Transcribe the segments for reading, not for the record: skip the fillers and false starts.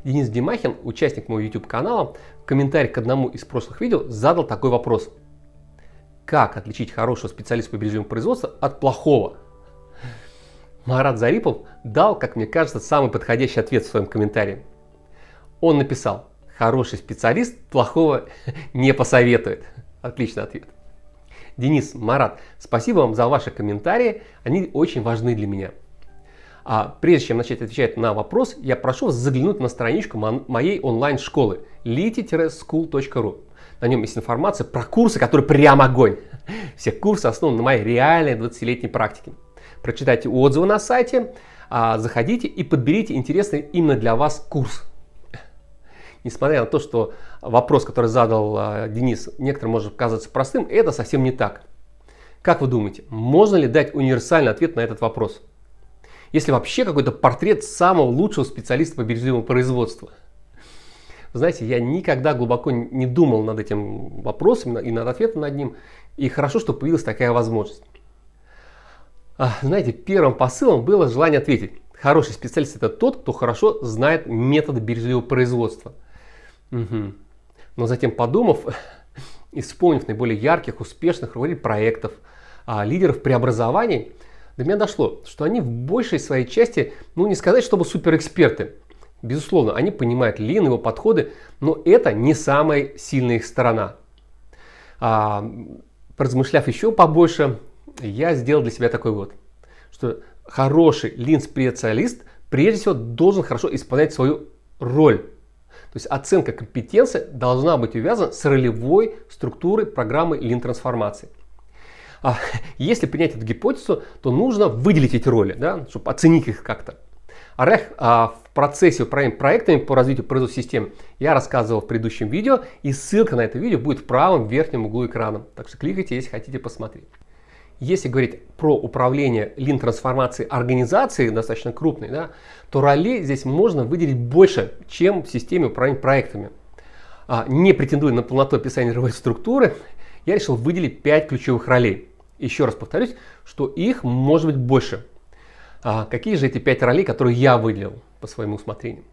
Денис Демахин, участник моего YouTube канала, в комментариях к одному из прошлых видео задал такой вопрос. Как отличить хорошего специалиста по бережливому производству от плохого? Марат Зарипов дал, как мне кажется, самый подходящий ответ в своем комментарии. Он написал: хороший специалист плохого не посоветует. Отличный ответ. Денис, Марат, спасибо вам за ваши комментарии, они очень важны для меня. А прежде чем начать отвечать на вопрос, я прошу вас заглянуть на страничку моей онлайн-школы liti-school.ru. На нем есть информация про курсы, которые прям огонь. Все курсы основаны на моей реальной 20-летней практике. Прочитайте отзывы на сайте, заходите и подберите интересный именно для вас курс. Несмотря на то, что вопрос, который задал Денис, некоторым может казаться простым, это совсем не так. Как вы думаете, можно ли дать универсальный ответ на этот вопрос? Есть ли вообще какой-то портрет самого лучшего специалиста по бережливому производству? Вы знаете, я никогда глубоко не думал над этим вопросом и над ответом над ним. И хорошо, что появилась такая возможность. Знаете, первым посылом было желание ответить. Хороший специалист – это тот, кто хорошо знает методы бережливого производства. Угу. Но затем, подумав и вспомнив наиболее ярких, успешных руководителей проектов, лидеров преобразований, до меня дошло, что они в большей своей части, не сказать, чтобы суперэксперты. Безусловно, они понимают Lean, его подходы, но это не самая сильная их сторона. Поразмышляв еще побольше, я сделал для себя такой вывод, что хороший Lean-специалист прежде всего должен хорошо исполнять свою роль. То есть оценка компетенции должна быть увязана с ролевой структурой программы Lean-трансформации. Если принять эту гипотезу, то нужно выделить эти роли, да, чтобы оценить их как-то. В процессе управления проектами по развитию производственной системы я рассказывал в предыдущем видео, и ссылка на это видео будет в правом верхнем углу экрана. Так что кликайте, если хотите посмотреть. Если говорить про управление Lean-трансформацией организации, достаточно крупной, да, то ролей здесь можно выделить больше, чем в системе управления проектами. Не претендуя на полноту описания ролевой структуры, я решил выделить 5 ключевых ролей. Еще раз повторюсь, что их может быть больше. Какие же эти 5 ролей, которые я выделил по своему усмотрению?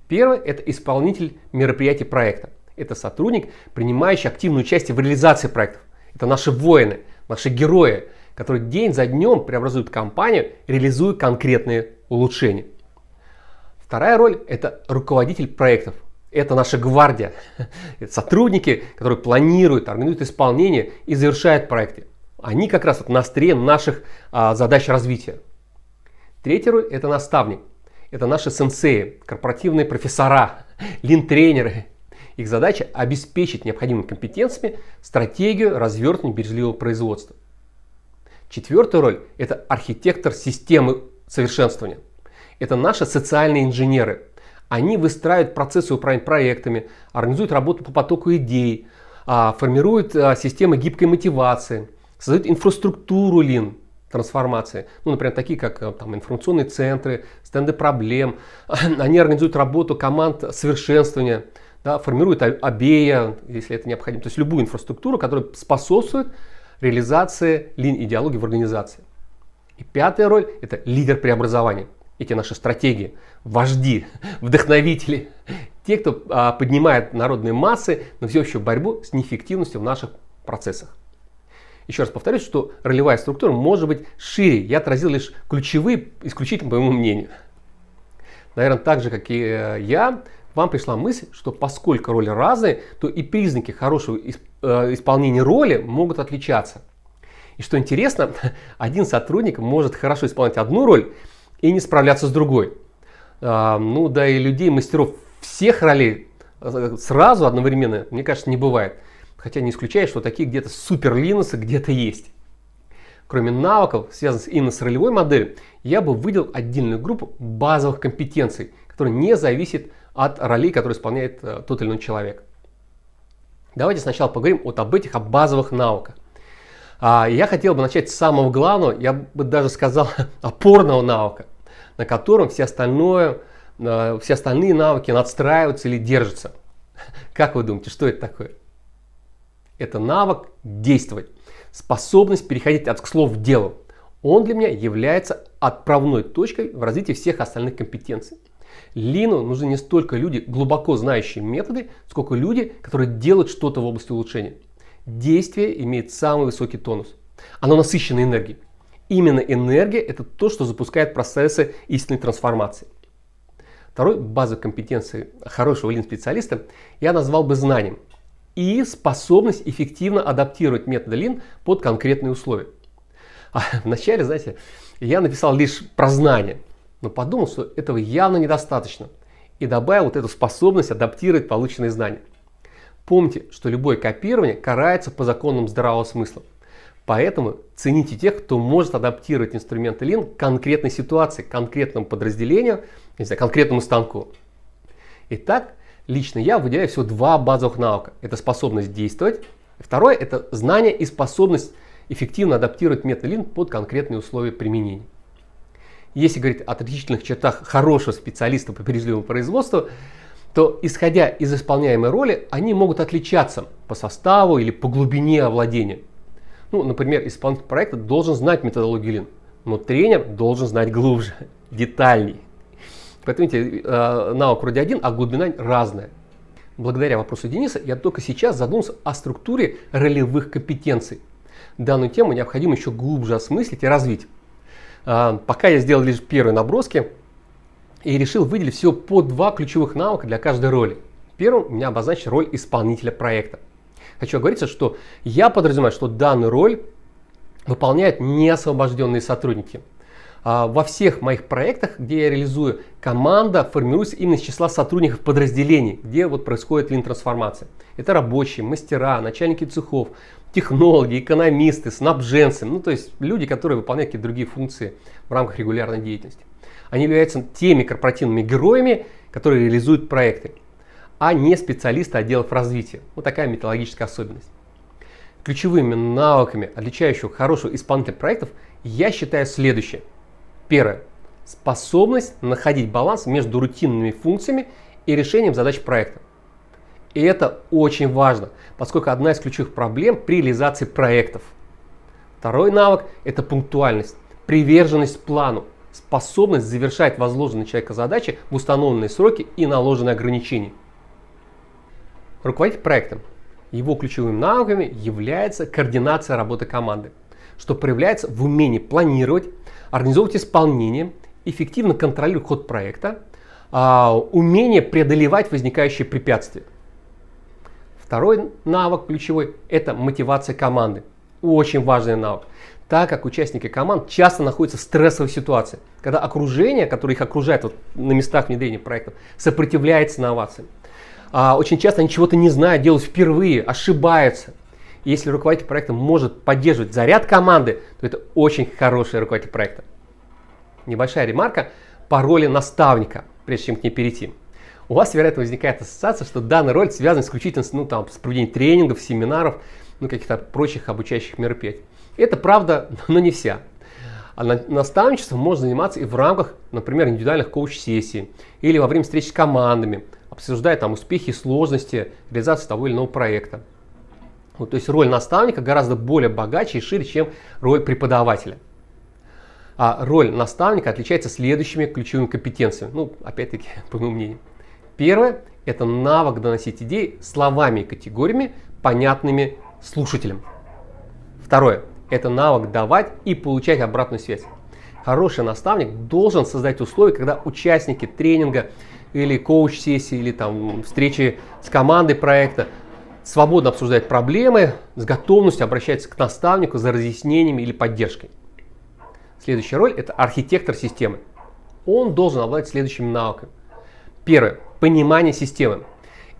Первое – это исполнитель мероприятий проекта. Это сотрудник, принимающий активное участие в реализации проектов. Это наши воины, наши герои, которые день за днем преобразуют компанию, реализуя конкретные улучшения. Вторая роль – это руководитель проектов. Это наша гвардия. Это сотрудники, которые планируют, организуют исполнение и завершают проекты. Они как раз на острие наших задач развития. Третья роль – это наставник. Это наши сенсеи, корпоративные профессора, лин-тренеры. Их задача – обеспечить необходимыми компетенциями стратегию развертывания бережливого производства. Четвертая роль – это архитектор системы совершенствования. Это наши социальные инженеры. Они выстраивают процессы управления проектами, организуют работу по потоку идей, формируют системы гибкой мотивации, создают инфраструктуру Lean трансформации. Например, такие как информационные центры, стенды проблем. Они организуют работу команд совершенствования, да, формируют АБЕЯ, если это необходимо. То есть любую инфраструктуру, которая способствует реализации Lean-идеологии в организации. И пятая роль – это лидер преобразования. Эти наши стратегии, вожди, вдохновители, те, кто поднимает народные массы на всеобщую борьбу с неэффективностью в наших процессах. Еще раз повторюсь, что ролевая структура может быть шире. Я отразил лишь ключевые, исключительно по моему мнению. Наверное, так же, как и я, вам пришла мысль, что поскольку роли разные, то и признаки хорошего исполнения роли могут отличаться. И что интересно, один сотрудник может хорошо исполнять одну роль и не справляться с другой. Да и людей, мастеров всех ролей сразу одновременно, мне кажется, не бывает. Хотя не исключаю, что такие где-то суперлинусы где-то есть. Кроме навыков, связанных именно с ролевой моделью, я бы выделил отдельную группу базовых компетенций, которые не зависят от ролей, которые исполняет тот или иной человек. Давайте сначала поговорим об этих базовых навыках. Я хотел бы начать с самого главного, я бы даже сказал, опорного навыка, на котором все остальные навыки надстраиваются или держатся. Как вы думаете, что это такое? Это навык действовать, способность переходить от слов к делу. Он для меня является отправной точкой в развитии всех остальных компетенций. Лину нужны не столько люди, глубоко знающие методы, сколько люди, которые делают что-то в области улучшения. Действие имеет самый высокий тонус. Оно насыщено энергией. Именно энергия – это то, что запускает процессы истинной трансформации. Второй базовой компетенцией хорошего лин-специалиста я назвал бы знанием и способность эффективно адаптировать методы лин под конкретные условия. Вначале, знаете, я написал лишь про знания, но подумал, что этого явно недостаточно, и добавил вот эту способность адаптировать полученные знания. Помните, что любое копирование карается по законам здравого смысла. Поэтому цените тех, кто может адаптировать инструменты лин к конкретной ситуации, к конкретному подразделению, не знаю, конкретному станку. Итак, лично я выделяю всего два базовых навыка. Это способность действовать. Второе – это знание и способность эффективно адаптировать метод лин под конкретные условия применения. Если говорить о отличительных чертах хорошего специалиста по бережливому производству, то, исходя из исполняемой роли, они могут отличаться по составу или по глубине овладения. Например, исполнитель проекта должен знать методологию лин, но тренер должен знать глубже, детальней. Поэтому, видите, навык вроде один, а глубина разная. Благодаря вопросу Дениса я только сейчас задумался о структуре ролевых компетенций. Данную тему необходимо еще глубже осмыслить и развить. Пока я сделал лишь первые наброски и решил выделить всего по два ключевых навыка для каждой роли. Первым у меня обозначена роль исполнителя проекта. Хочу оговориться, что я подразумеваю, что данную роль выполняют неосвобожденные сотрудники. Во всех моих проектах, где я реализую, команда формируется именно из числа сотрудников подразделений, где происходит лин-трансформация. Это рабочие, мастера, начальники цехов, технологи, экономисты, снабженцы, то есть люди, которые выполняют какие-то другие функции в рамках регулярной деятельности. Они являются теми корпоративными героями, которые реализуют проекты, а не специалисты отделов развития. Вот такая методологическая особенность. Ключевыми навыками, отличающими хорошего исполнителя проектов, я считаю следующее. Первое. Способность находить баланс между рутинными функциями и решением задач проекта. И это очень важно, поскольку одна из ключевых проблем при реализации проектов. Второй навык – это пунктуальность, приверженность плану, способность завершать возложенные на человека задачи в установленные сроки и наложенные ограничения. Руководитель проектом. Его ключевыми навыками является координация работы команды, что проявляется в умении планировать, организовывать исполнение, эффективно контролировать ход проекта, умение преодолевать возникающие препятствия. Второй навык ключевой – это мотивация команды. Очень важный навык, так как участники команд часто находятся в стрессовой ситуации, когда окружение, которое их окружает на местах внедрения проектов, сопротивляется инновациям. Очень часто они чего-то не знают, делают впервые, ошибаются. И если руководитель проекта может поддерживать заряд команды, то это очень хороший руководитель проекта. Небольшая ремарка по роли наставника, прежде чем к ней перейти. У вас, вероятно, возникает ассоциация, что данная роль связана исключительно с проведением тренингов, семинаров, каких-то прочих обучающих мероприятий. Это правда, но не вся. Наставничеством можно заниматься и в рамках, например, индивидуальных коуч-сессий или во время встреч с командами, обсуждая успехи и сложности реализации того или иного проекта. То есть роль наставника гораздо более богаче и шире, чем роль преподавателя. А роль наставника отличается следующими ключевыми компетенциями. Опять-таки, по моему мнению. Первое – это навык доносить идеи словами и категориями, понятными слушателям. Второе – это навык давать и получать обратную связь. Хороший наставник должен создать условия, когда участники тренинга или коуч-сессии, или встречи с командой проекта свободно обсуждают проблемы, с готовностью обращаются к наставнику за разъяснениями или поддержкой. Следующая роль – это архитектор системы. Он должен обладать следующими навыками. Первое – понимание системы.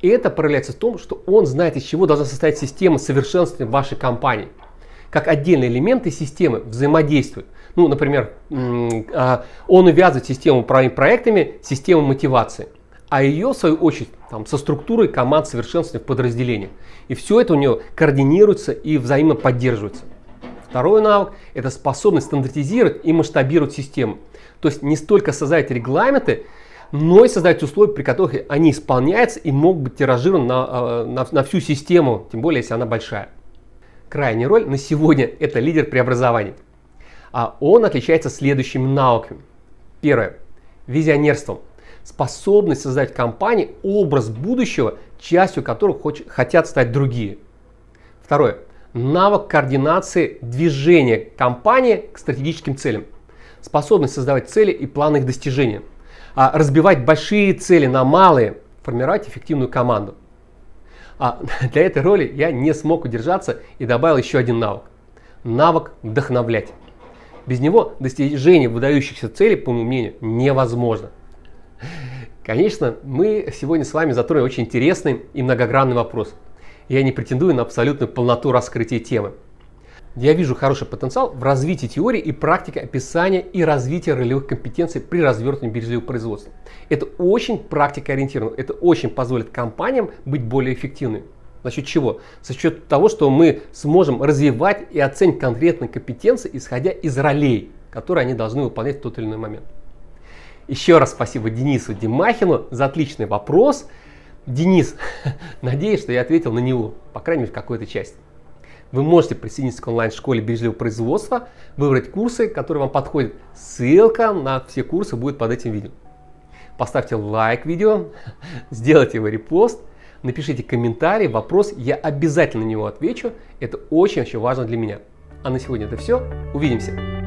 И это проявляется в том, что он знает, из чего должна состоять система совершенствования вашей компании. Как отдельные элементы системы взаимодействуют. Например, он увязывает систему управления проектами с системой мотивации, а ее, в свою очередь, со структурой команд совершенствования в подразделениях. И все это у него координируется и взаимоподдерживается. Второй навык – это способность стандартизировать и масштабировать систему. То есть не столько создать регламенты, но и создать условия, при которых они исполняются и могут быть тиражированы на всю систему, тем более, если она большая. Крайняя роль на сегодня – это лидер преобразований. А он отличается следующими навыками. Первое – визионерством. способность создать в компании образ будущего, частью которого хотят стать другие. Второе. Навык координации движения компании к стратегическим целям. Способность создавать цели и планы их достижения. Разбивать большие цели на малые, формировать эффективную команду. Для этой роли я не смог удержаться и добавил еще один навык. Навык вдохновлять. Без него достижение выдающихся целей, по моему мнению, невозможно. Конечно, мы сегодня с вами затронули очень интересный и многогранный вопрос. Я не претендую на абсолютную полноту раскрытия темы. Я вижу хороший потенциал в развитии теории и практики описания и развития ролевых компетенций при развертывании бережливого производства. Это очень практикоориентировано, это очень позволит компаниям быть более эффективными. За счет чего? За счет того, что мы сможем развивать и оценить конкретные компетенции, исходя из ролей, которые они должны выполнять в тот или иной момент. Еще раз спасибо Денису Димахину за отличный вопрос. Денис, надеюсь, что я ответил на него, по крайней мере, в какой-то части. Вы можете присоединиться к онлайн-школе бережливого производства, выбрать курсы, которые вам подходят. Ссылка на все курсы будет под этим видео. Поставьте лайк видео, сделайте его репост, напишите комментарий, вопрос, я обязательно на него отвечу. Это очень важно для меня. А на сегодня это все. Увидимся.